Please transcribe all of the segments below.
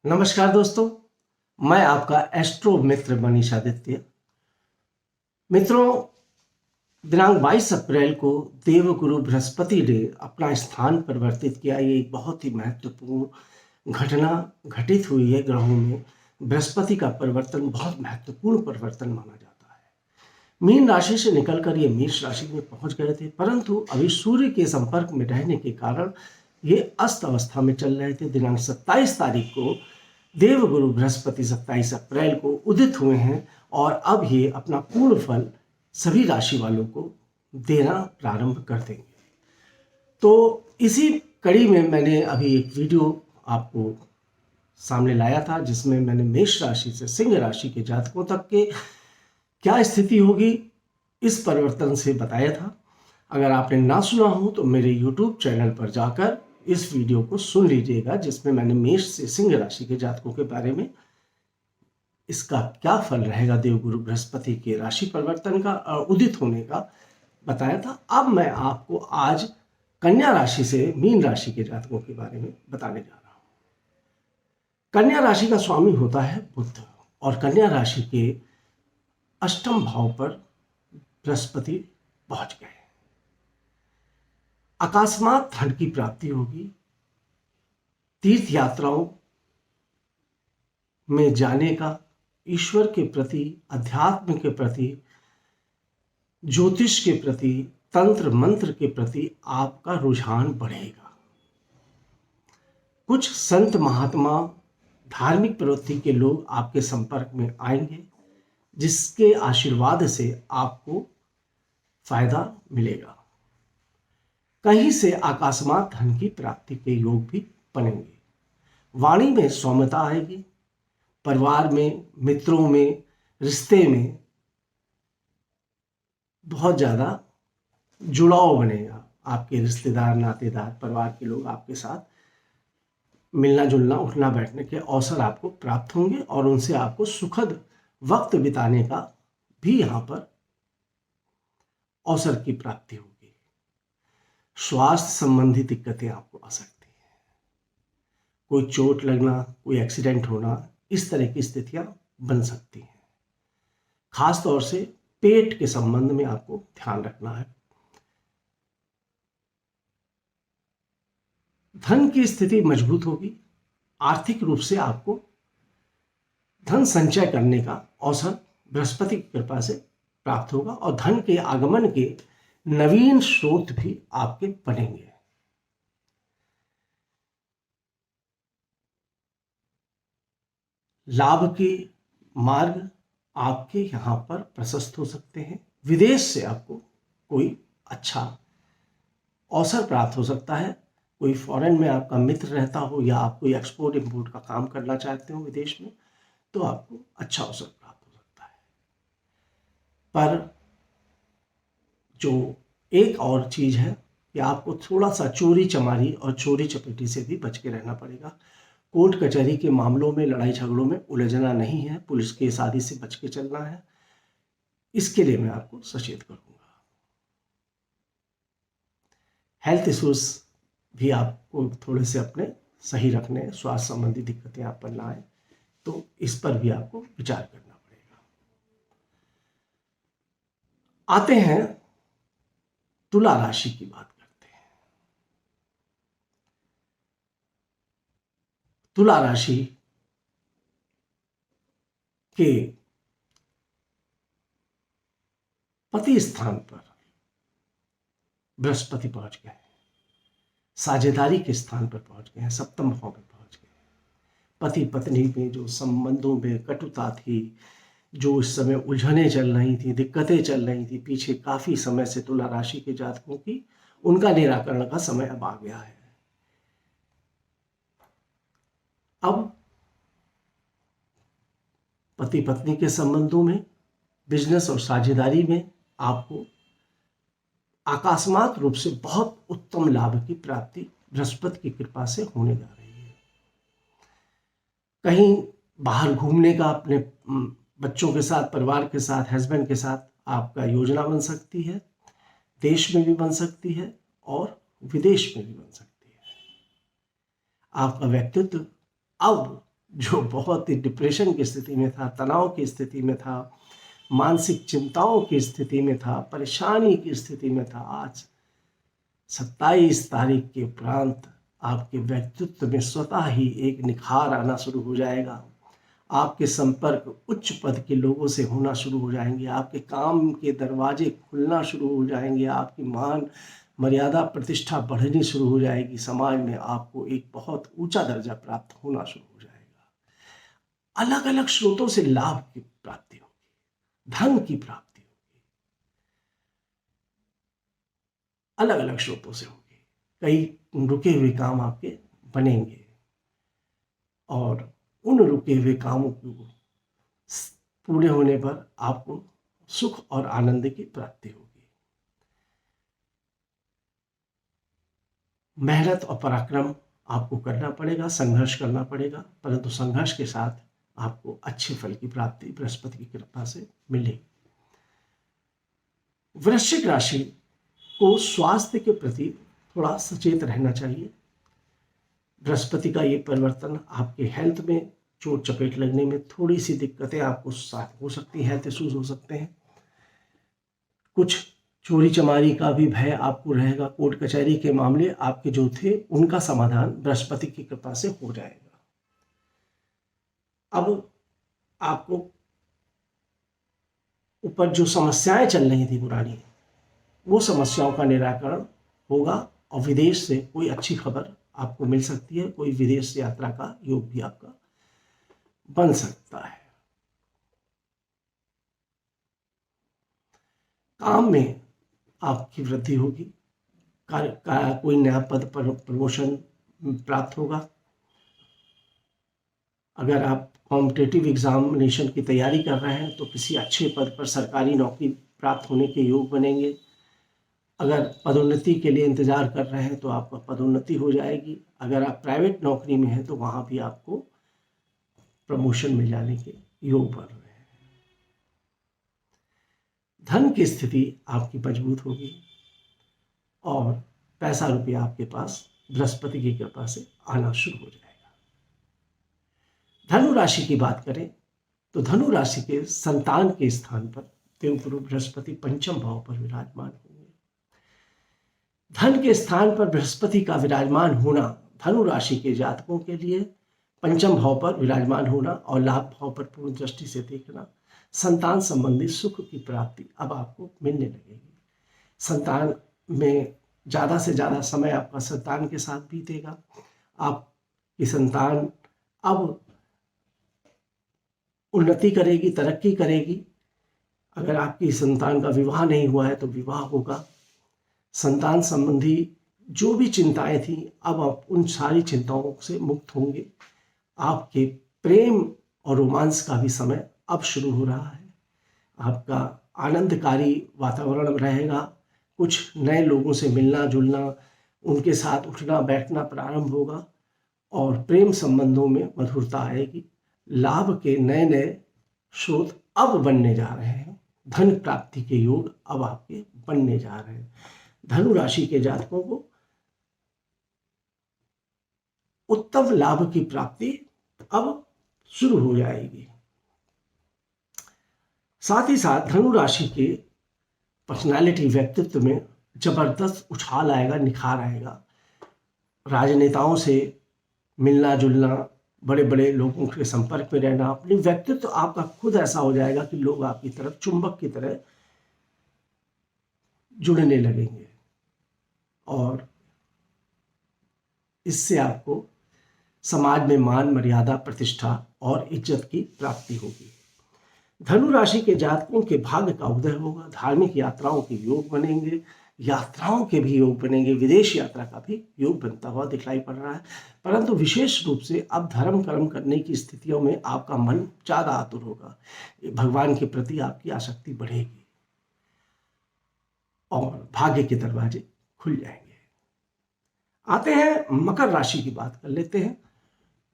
नमस्कार दोस्तों, मैं आपका एस्ट्रो मित्र मनीष आदित्य। मित्रों, दिनांक 22 अप्रैल को देवगुरु बृहस्पति ने अपना स्थान परिवर्तित किया। ये एक बहुत ही महत्वपूर्ण घटना घटित हुई है ग्रहों में। बृहस्पति का परिवर्तन बहुत महत्वपूर्ण परिवर्तन माना जाता है। मीन राशि से निकलकर ये मेष राशि में पहुंच गए थे, परंतु अभी सूर्य के संपर्क में रहने के कारण ये अस्त अवस्था में चल रहे थे। दिनांक 27 तारीख को देवगुरु बृहस्पति 27 अप्रैल को उदित हुए हैं और अब ये अपना पूर्ण फल सभी राशि वालों को देना प्रारंभ कर देंगे। तो इसी कड़ी में मैंने अभी एक वीडियो आपको सामने लाया था, जिसमें मैंने मेष राशि से सिंह राशि के जातकों तक के क्या स्थिति होगी इस परिवर्तन से बताया था। अगर आपने ना सुना हो तो मेरे YouTube चैनल पर जाकर इस वीडियो को सुन लीजिएगा, जिसमें मैंने मेष से सिंह राशि के जातकों के बारे में इसका क्या फल रहेगा देवगुरु बृहस्पति के राशि परिवर्तन का और उदित होने का बताया था। अब मैं आपको आज कन्या राशि से मीन राशि के जातकों के बारे में बताने जा रहा हूं। कन्या राशि का स्वामी होता है बुध, और कन्या राशि के अष्टम भाव पर बृहस्पति पहुंच गए। अकस्मात धन की प्राप्ति होगी। तीर्थ यात्राओं में जाने का, ईश्वर के प्रति, अध्यात्म के प्रति, ज्योतिष के प्रति, तंत्र मंत्र के प्रति आपका रुझान बढ़ेगा। कुछ संत महात्मा, धार्मिक प्रवृत्ति के लोग आपके संपर्क में आएंगे, जिसके आशीर्वाद से आपको फायदा मिलेगा। कहीं से अकस्मात धन की प्राप्ति के योग भी बनेंगे। वाणी में सौम्यता आएगी। परिवार में, मित्रों में, रिश्ते में बहुत ज़्यादा जुड़ाव बनेगा। आपके रिश्तेदार, नातेदार, परिवार के लोग आपके साथ मिलना जुलना, उठना बैठने के अवसर आपको प्राप्त होंगे और उनसे आपको सुखद वक्त बिताने का भी यहाँ पर अवसर की प्राप्ति होगी। स्वास्थ्य संबंधी दिक्कतें आपको आ सकती हैं। कोई चोट लगना, कोई एक्सीडेंट होना, इस तरह की स्थितियां बन सकती हैं। खास तौर से पेट के संबंध में आपको ध्यान रखना है। धन की स्थिति मजबूत होगी। आर्थिक रूप से आपको धन संचय करने का अवसर बृहस्पति की कृपा से प्राप्त होगा और धन के आगमन के नवीन स्रोत भी आपके बनेंगे। लाभ के मार्ग आपके यहाँ पर प्रशस्त हो सकते हैं। विदेश से आपको कोई अच्छा अवसर प्राप्त हो सकता है। कोई फॉरेन में आपका मित्र रहता हो या आप कोई एक्सपोर्ट इंपोर्ट का काम करना चाहते हो विदेश में, तो आपको अच्छा अवसर प्राप्त हो सकता है। पर जो एक और चीज़ है कि आपको थोड़ा सा चोरी चमारी और चोरी चपेटी से भी बच के रहना पड़ेगा। कोर्ट कचहरी के मामलों में, लड़ाई झगड़ों में उलझना नहीं है। पुलिस केस आदि से बच के चलना है। इसके लिए मैं आपको सचेत करूंगा। हेल्थ इश्यूज भी आपको थोड़े से अपने सही रखने, स्वास्थ्य संबंधी दिक्कतें आप पर ना आए, तो इस पर भी आपको विचार करना पड़ेगा। आते हैं तुला राशि की बात करते हैं। तुला राशि के पति स्थान पर बृहस्पति पहुंच गए। साझेदारी के स्थान पर पहुंच गए हैं, सप्तम भाव में पहुंच गए। पति पत्नी में जो संबंधों में कटुता थी, जो इस समय उलझनें चल रही थी, दिक्कतें चल रही थी पीछे काफी समय से तुला राशि के जातकों की, उनका निराकरण का समय अब आ गया है। अब पति पत्नी के संबंधों में, बिजनेस और साझेदारी में आपको अकस्मात रूप से बहुत उत्तम लाभ की प्राप्ति बृहस्पति की कृपा से होने जा रही है। कहीं बाहर घूमने का, अपने बच्चों के साथ, परिवार के साथ, हस्बैंड के साथ आपका योजना बन सकती है। देश में भी बन सकती है और विदेश में भी बन सकती है। आपका व्यक्तित्व अब जो बहुत ही डिप्रेशन की स्थिति में था, तनाव की स्थिति में था, मानसिक चिंताओं की स्थिति में था, परेशानी की स्थिति में था, आज 27 तारीख के उपरांत आपके व्यक्तित्व में स्वतः ही एक निखार आना शुरू हो जाएगा। आपके संपर्क उच्च पद के लोगों से होना शुरू हो जाएंगे, आपके काम के दरवाजे खुलना शुरू हो जाएंगे, आपकी मान मर्यादा प्रतिष्ठा बढ़नी शुरू हो जाएगी, समाज में आपको एक बहुत ऊंचा दर्जा प्राप्त होना शुरू हो जाएगा। अलग अलग स्रोतों से लाभ की प्राप्ति होगी, धन की प्राप्ति होगी, अलग अलग स्रोतों से होगी। कई रुके हुए काम आपके बनेंगे और उन रुके हुए कामों को पूरे होने पर आपको सुख और आनंद की प्राप्ति होगी। मेहनत और पराक्रम आपको करना पड़ेगा, संघर्ष करना पड़ेगा, परंतु संघर्ष के साथ आपको अच्छे फल की प्राप्ति बृहस्पति की कृपा से मिलेगी। वृश्चिक राशि को स्वास्थ्य के प्रति थोड़ा सचेत रहना चाहिए। बृहस्पति का ये परिवर्तन आपके हेल्थ में चोट चपेट लगने में थोड़ी सी दिक्कतें आपको साथ हो सकती हैं, हेल्थ इश्यूज हो सकते हैं। कुछ चोरी चमारी का भी भय आपको रहेगा। कोर्ट कचहरी के मामले आपके जो थे उनका समाधान बृहस्पति की कृपा से हो जाएगा। अब आपको ऊपर जो समस्याएं चल रही थी पुरानी, वो समस्याओं का निराकरण होगा और विदेश से कोई अच्छी खबर आपको मिल सकती है। कोई विदेश यात्रा का योग भी आपका बन सकता है। काम में आपकी वृद्धि होगी, कोई नया पद पर प्रमोशन प्राप्त होगा। अगर आप कॉम्पिटिटिव एग्जामिनेशन की तैयारी कर रहे हैं तो किसी अच्छे पद पर सरकारी नौकरी प्राप्त होने के योग बनेंगे। अगर पदोन्नति के लिए इंतजार कर रहे हैं तो आपका पदोन्नति हो जाएगी। अगर आप प्राइवेट नौकरी में हैं तो वहाँ भी आपको प्रमोशन मिल जाने के योग बन रहे हैं। धन की स्थिति आपकी मजबूत होगी और पैसा रुपया आपके पास बृहस्पति की कृपा से आना शुरू हो जाएगा। धनु राशि की बात करें तो धनु राशि के संतान के स्थान पर देवगुरु बृहस्पति पंचम भाव पर विराजमान होंगे। धन के स्थान पर बृहस्पति का विराजमान होना धनु राशि के जातकों के लिए पंचम भाव पर विराजमान होना और लाभ भाव पर पूर्ण दृष्टि से देखना, संतान संबंधी सुख की प्राप्ति अब आपको मिलने लगेगी। संतान में ज़्यादा से ज़्यादा समय आपका संतान के साथ बीतेगा। आपकी संतान अब उन्नति करेगी, तरक्की करेगी। अगर आपकी संतान का विवाह नहीं हुआ है तो विवाह होगा। संतान संबंधी जो भी चिंताएं थी अब आप उन सारी चिंताओं से मुक्त होंगे। आपके प्रेम और रोमांस का भी समय अब शुरू हो रहा है। आपका आनंदकारी वातावरण रहेगा। कुछ नए लोगों से मिलना जुलना, उनके साथ उठना बैठना प्रारंभ होगा और प्रेम संबंधों में मधुरता आएगी। लाभ के नए नए स्रोत अब बनने जा रहे हैं। धन प्राप्ति के योग अब आपके बनने जा रहे हैं। धनु राशि के जातकों को उत्तम लाभ की प्राप्ति अब शुरू हो जाएगी। साथ ही साथ धनु राशि के पर्सनालिटी व्यक्तित्व में जबरदस्त उछाल आएगा, निखार आएगा। राजनेताओं से मिलना जुलना, बड़े बड़े लोगों के संपर्क में रहना, अपनी व्यक्तित्व आपका खुद ऐसा हो जाएगा कि लोग आपकी तरफ चुंबक की तरह जुड़ने लगेंगे और इससे आपको समाज में मान मर्यादा प्रतिष्ठा और इज्जत की प्राप्ति होगी। धनु राशि के जातकों के भाग्य का उदय होगा। धार्मिक यात्राओं के योग बनेंगे, यात्राओं के भी योग बनेंगे। विदेश यात्रा का भी योग बनता हुआ दिखाई पड़ रहा है। परंतु विशेष रूप से अब धर्म कर्म करने की स्थितियों में आपका मन ज़्यादा आतुर होगा। भगवान के प्रति आपकी आसक्ति बढ़ेगी और भाग्य के दरवाजे खुल जाएंगे। आते हैं मकर राशि की बात कर लेते हैं।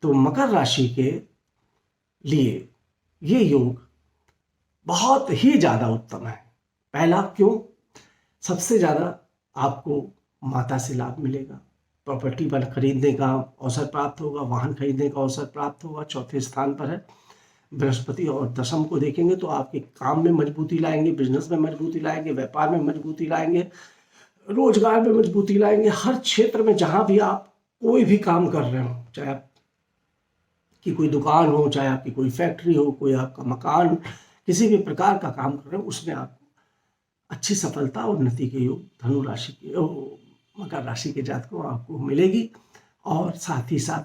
तो मकर राशि के लिए ये योग बहुत ही ज़्यादा उत्तम है। पहला क्यों? सबसे ज़्यादा आपको माता से लाभ मिलेगा, प्रॉपर्टी बन खरीदने का अवसर प्राप्त होगा, वाहन खरीदने का अवसर प्राप्त होगा। चौथे स्थान पर है बृहस्पति, और दशम को देखेंगे तो आपके काम में मजबूती लाएंगे, बिजनेस में मजबूती लाएंगे, व्यापार में मजबूती लाएंगे, रोजगार में मजबूती लाएंगे। हर क्षेत्र में जहां भी आप कोई भी काम कर रहे हो, चाहे आपकी कोई दुकान हो, चाहे आपकी कोई फैक्ट्री हो, कोई आपका मकान, किसी भी प्रकार का काम कर रहे हो, उसमें आपको अच्छी सफलता और उन्नति के योग धनु राशि के मकर राशि के जातकों आपको मिलेगी। और साथ ही साथ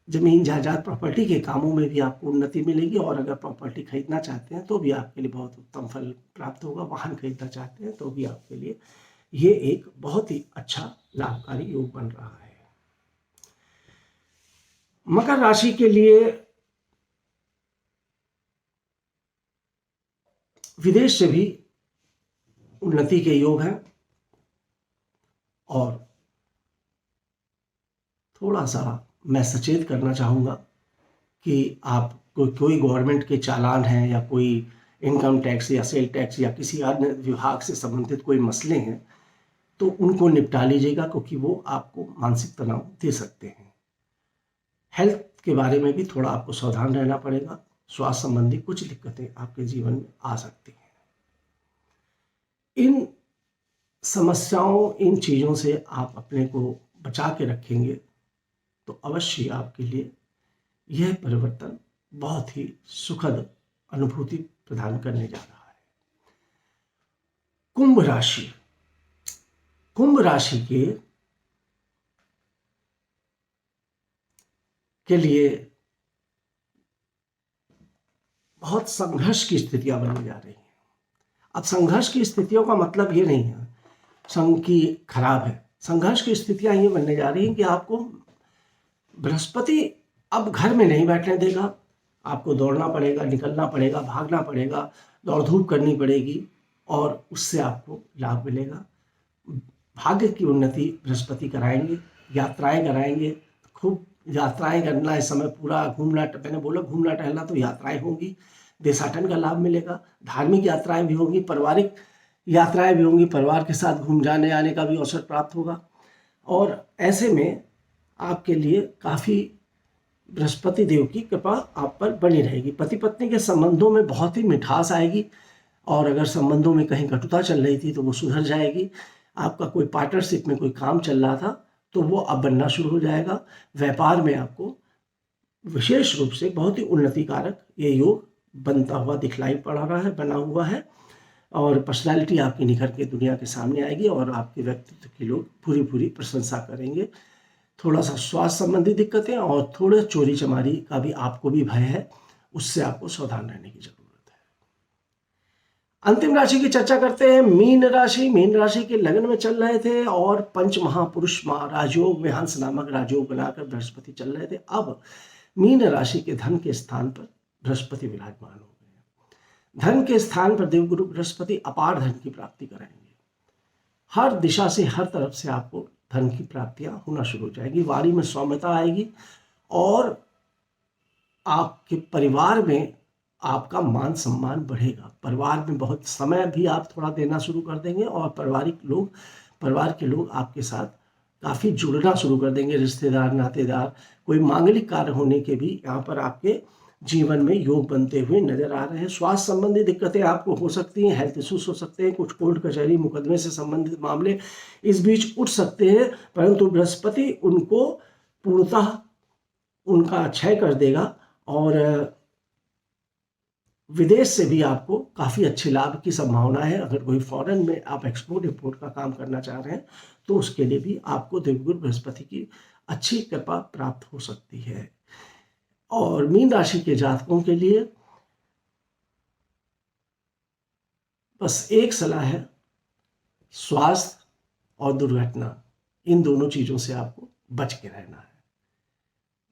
जमीन जायदाद प्रॉपर्टी के कामों में भी आपको उन्नति मिलेगी। और अगर प्रॉपर्टी खरीदना चाहते हैं तो भी आपके लिए बहुत उत्तम फल प्राप्त होगा। वाहन खरीदना चाहते हैं तो भी आपके लिए ये एक बहुत ही अच्छा लाभकारी योग बन रहा है। मकर राशि के लिए विदेश से भी उन्नति के योग हैं। और थोड़ा सा मैं सचेत करना चाहूँगा कि आप कोई गवर्नमेंट के चालान हैं या कोई इनकम टैक्स या सेल टैक्स या किसी अन्य विभाग से संबंधित कोई मसले हैं तो उनको निपटा लीजिएगा, क्योंकि वो आपको मानसिक तनाव दे सकते हैं। हेल्थ के बारे में भी थोड़ा आपको सावधान रहना पड़ेगा। स्वास्थ्य संबंधी कुछ दिक्कतें आपके जीवन में आ सकती हैं। इन समस्याओं, इन चीज़ों से आप अपने को बचा के रखेंगे तो अवश्य आपके लिए यह परिवर्तन बहुत ही सुखद अनुभूति प्रदान करने जा रहा है। कुंभ राशि, कुंभ राशि के लिए बहुत संघर्ष की स्थितियां बनने जा रही हैं। अब संघर्ष की स्थितियों का मतलब ये नहीं है संघ की खराब है। संघर्ष की स्थितियां ये बनने जा रही हैं कि आपको बृहस्पति अब घर में नहीं बैठने देगा। आपको दौड़ना पड़ेगा, निकलना पड़ेगा, भागना पड़ेगा, दौड़ धूप करनी पड़ेगी और उससे आपको लाभ मिलेगा। भाग्य की उन्नति बृहस्पति कराएंगे, यात्राएं कराएंगे। खूब यात्राएं करना, इस समय पूरा घूमना, मैंने बोला घूमना टहलना, तो यात्राएं होंगी, देशाटन का लाभ मिलेगा, धार्मिक यात्राएं भी होंगी, पारिवारिक यात्राएं भी होंगी, परिवार के साथ घूम जाने आने का भी अवसर प्राप्त होगा। और ऐसे में आपके लिए काफ़ी बृहस्पति देव की कृपा आप पर बनी रहेगी। पति पत्नी के संबंधों में बहुत ही मिठास आएगी और अगर संबंधों में कहीं कटुता चल रही थी तो वो सुधर जाएगी। आपका कोई पार्टनरशिप में कोई काम चल रहा था तो वो अब बनना शुरू हो जाएगा। व्यापार में आपको विशेष रूप से बहुत ही उन्नति कारक ये योग बनता हुआ दिखलाई पड़ रहा है, बना हुआ है। और पर्सनालिटी आपकी निखर के दुनिया के सामने आएगी और आपके व्यक्तित्व के लोग पूरी पूरी प्रशंसा करेंगे। थोड़ा सा स्वास्थ्य संबंधी दिक्कतें और थोड़े चोरी चमारी का भी आपको भी भय है, उससे आपको सावधान रहने की जरूरत है। अंतिम राशि की चर्चा करते हैं, मीन राशि। मीन राशि के लगन में चल रहे थे और पंच महापुरुष राजयोग में हंस नामक राजयोग बनाकर बृहस्पति चल रहे थे। अब मीन राशि के धन के स्थान पर बृहस्पति विराजमान हो गए। धन के स्थान पर देवगुरु बृहस्पति अपार धन की प्राप्ति कराएंगे। हर दिशा से, हर तरफ से आपको धन की प्राप्तियां होना शुरू हो जाएगी। वाणी में सौम्यता आएगी और आपके परिवार में आपका मान सम्मान बढ़ेगा। परिवार में बहुत समय भी आप थोड़ा देना शुरू कर देंगे और परिवार के लोग आपके साथ काफ़ी जुड़ना शुरू कर देंगे। रिश्तेदार, नातेदार, कोई मांगलिक कार्य होने के भी यहाँ पर आपके जीवन में योग बनते हुए नजर आ रहे हैं। स्वास्थ्य संबंधी दिक्कतें आपको हो सकती हैं, हेल्थ इश्यूज हो सकते हैं, कुछ कोर्ट कचहरी मुकदमे से संबंधित मामले इस बीच उठ सकते हैं, परंतु बृहस्पति उनको पूर्णतः उनका क्षय कर देगा और विदेश से भी आपको काफ़ी अच्छे लाभ की संभावना है। अगर कोई फॉरेन में आप एक्सपोर्ट इंपोर्ट का काम करना चाह रहे हैं तो उसके लिए भी आपको देवगुरु बृहस्पति की अच्छी कृपा प्राप्त हो सकती है। और मीन राशि के जातकों के लिए बस एक सलाह है, स्वास्थ्य और दुर्घटना, इन दोनों चीज़ों से आपको बच के रहना है।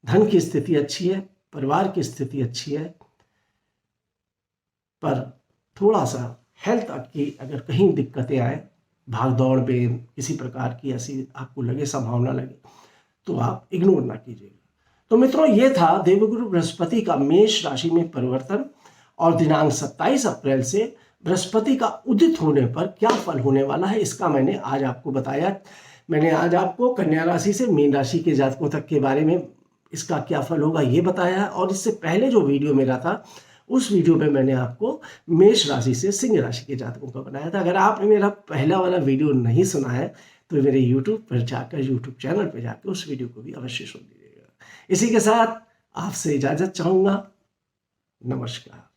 धन की स्थिति अच्छी है, परिवार की स्थिति अच्छी है, पर थोड़ा सा हेल्थ की अगर कहीं दिक्कतें आए, भाग दौड़ में किसी प्रकार की ऐसी आपको लगे, संभावना लगे, तो आप इग्नोर ना कीजिएगा। तो मित्रों, ये था देवगुरु बृहस्पति का मेष राशि में परिवर्तन और दिनांक 27 अप्रैल से बृहस्पति का उदित होने पर क्या फल होने वाला है, इसका मैंने आज आपको बताया। मैंने आज आपको कन्या राशि से मीन राशि के जातकों तक के बारे में इसका क्या फल होगा ये बताया है। और इससे पहले जो वीडियो मेरा था उस वीडियो में मैंने आपको मेष राशि से सिंह राशि के जातकों का बनाया था। अगर आपने मेरा पहला वाला वीडियो नहीं सुना है तो मेरे यूट्यूब पर जाकर, यूट्यूब चैनल पर जाकर उस वीडियो को भी अवश्य सुन लीजिएगा। इसी के साथ आपसे इजाज़त चाहूँगा। नमस्कार।